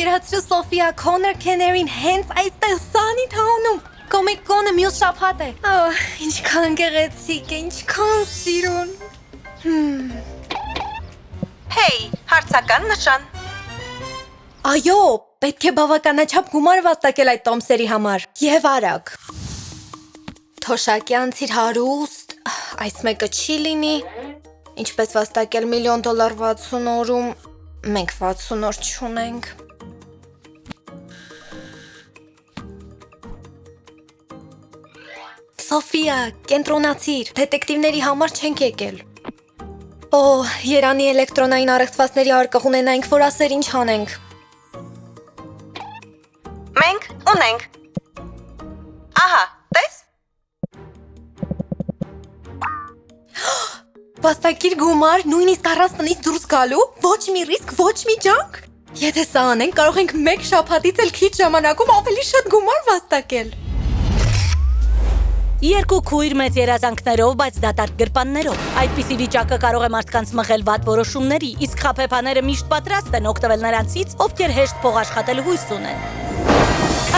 պատկերացրու Սոֆիա Քոնոր Քեներին հենց այստեղ սանի թողնում։ Կոմիկոնը մյուս շաբաթ է։ Ինչքան գեղեցիկ է, ինչքան սիրուն։ Հեյ, հարցական նշան։ Այո, պետք է բավականաչափ գումար վաստակել այդ տոմսերի համար։ Եվ արագ։ Թոշակի անցիր հարուստ, այս մեկը չի լինի։ Ինչպես վաստակել $1 000 000 60 օրում, մենք 60 օր չունենք։ Սոֆիա, կենտրոնացիր, դետեկտիվների համար չենք եկել։ Երանի էլեկտրոնային առեղծվածների արկղ ունենայինք, որ ասեր ինչ անենք։ Մենք ունենք։ Ահա, տես։ Վաստակիր գումար, նույնիսկ առանց տնից դուրս գալու, ոչ մի ռիսկ, ոչ մի ջանք։ Եթե սա անենք, կարող ենք մեկ շաբաթից էլ քիչ ժամանակում ավելի շատ գումար վաստակել։ Երկու քույր մեծ երազանքներով, բայց դատարկ գրպաններով։ Այդպիսի վիճակը կարող է մարդկանց մղել վատ որոշումների, իսկ խաբեբաները միշտ պատրաստ են օգտվել նրանցից, ովքեր հեշտ փող աշխատել հույս ունեն։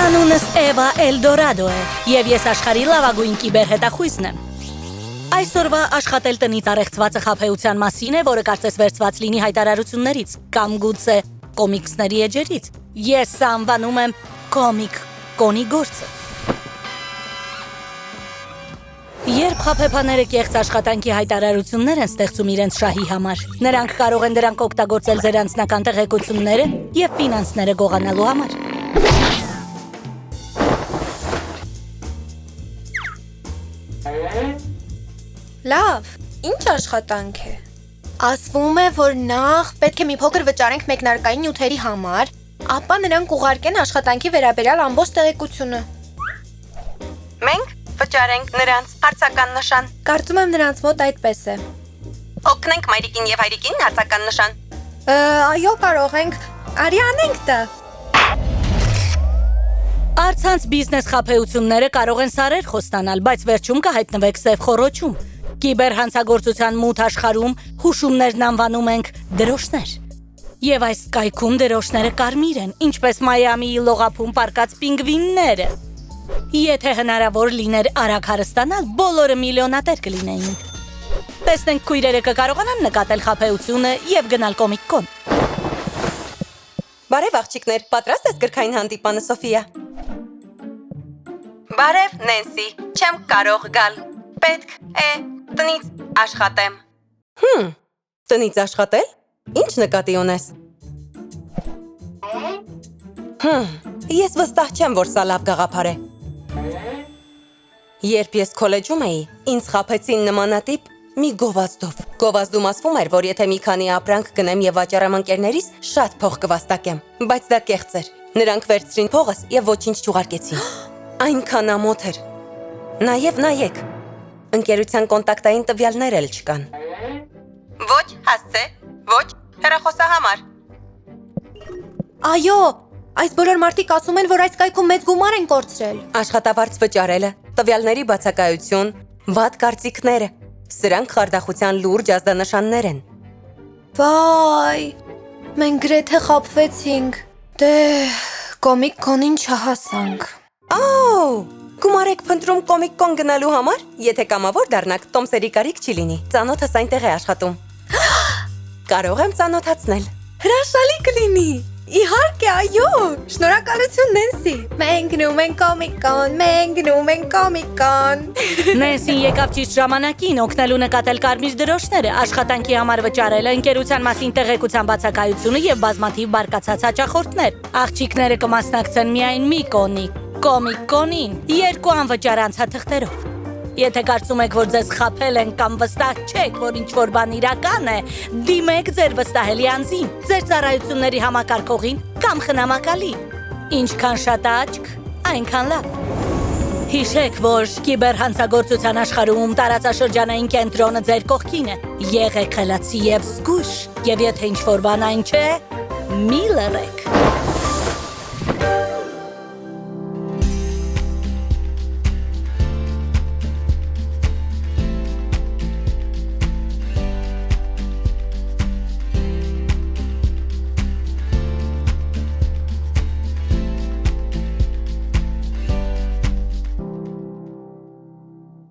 Անունս Էվա Էլդորադո է, եւ ես աշխարհի լավագույն կիբերհետախույզն եմ։ Այսօրվա աշխատել տնից առեղծվածը խաբեության մասին է, որը կարծես վերցված լինի հայտարարություններից կամ գուցե կոմիքսների էջերից։ Ես սա անվանում եմ կոմիկ կոնի գործը։ Երբ խաբեբաները կեղծ աշխատանքի հայտարարություններ են ստեղծում իրենց շահի համար, նրանք կարող են դրանք օգտագործել ձեր անձնական տեղեկությունները և ֆինանսները գողանալու համար։ Լավ, ինչ աշխատանք է։ Ասվում է, որ նախ պետք է մի փոքր վճարենք մեկնարկային նյութերի համար, ապա նրանք ուղարկեն աշխատանքի վերաբերյալ ամբողջ տեղեկությունը։ Մենք վճարենք նրանց հարցական նշան։ Կարծում եմ նրանց մոտ այդպես է։ Օգնենք մայրիկին եւ հայրիկին հարցական նշան։ Այո, կարող ենք։ Արի անենք դա։ Առցանց բիզնես խաբեությունները կարող են սարեր խոստանալ, բայց վերջում կհայտնվեք սև խոռոչում։ Կիբերհանցագործության մութ աշխարհում հուշումներն անվանում ենք դրոշներ։ Եվ այս կայքում դրոշները կարմիր են, ինչպես Մայամիի լողափում պարկած պինգվինները։ Եթե հնարավոր լիներ արագ հարստանալ, բոլորը միլիոնատեր կլինեին։ Տեսնենք քույրերը կկարողանան նկատել խաբեությունը եւ գնալ կոմիկ-կոն։ Բարև աղջիկներ, պատրաստ ես գրքային հանդիպանը, Սոֆիա։ Բարև, Նենսի, չեմ կարող գալ։ Պետք է տնից աշխատեմ։ Տնից աշխատել։ Ինչ նկատի ունես։ Ես վստահ չեմ, որ սա լավ գաղափար է։ Երբ ես քոլեջում էի, ինձ խաբեցին նմանատիպ մի գովազդով։ Գովազդում ասվում էր, որ եթե մի քանի ապրանք գնեմ եւ վաճառեմ ընկերներիս, շատ փող կվաստակեմ, բայց դա կեղծ էր։ Նրանք վերցրին փողս եւ ոչինչ չուղարկեցին։ Այնքան ամոթ էր։ Նաեւ նայեք։ Ընկերության կոնտակտային տվյալներ էլ չկան։ Ոչ հասցե, ոչ հեռախոսահամար։ Այո, այս բոլոր մարդիկ ասում են, որ այս կայքում մեծ գումար են կորցրել։ Աշխատավարձ վճարելը, տվյալների բացակայություն, վատ կարծիքները։ Սրանք խարդախության լուրջ ազդանշաններ են։ Վայ, մենք գրեթե խաբվեցինք։ Դե, կոմիկ-կոնին չհասանք։ Գումար եք փնտրում կոմիկ-կոն գնալու համար։ Եթե կամավոր դառնաք, տոմսերի կարիք չի լինի։ Ծանոթս այնտեղ է աշխատում։ Կարող եմ ծանոթացնել։ Հրաշալի կլինի։ Իհարկե, այո։ Շնորհակալություն, Նենսի։ Մենք գնում ենք կոմիկ-կոն, մենք գնում ենք կոմիկ-կոն։ Նենսին եկավ ճիշտ ժամանակին օգնելու նկատել կարմիր դրոշները, աշխատանքի համար վճարելը, ընկերության մասին տեղեկության բացակայությունը եւ բազմաթիվ բարկացած հաճախորդներ։ Աղջիկները կմասնակցեն միայն մի կոնի, կոմիկ-կոնին, 2 անվճար անցաթղթերով։ Եթե կարծում եք, որ ձեզ խաբել են կամ վստահ չեք, որ ինչ-որ բան իրական է, դիմեք ձեր վստահելի անձին, ձեր ծառայությունների համակարգողին կամ խնամակալի։ Ինչքան շատ աչք, այնքան լավ։ Հիշեք, որ կիբերհանցագործության աշխարհում տարածաշրջանային կենտրոնը ձեր կողքին է։ Եղեք խելացի եւ զգույշ, եւ եթե ինչ-որ բան այն չէ, մի լռեք։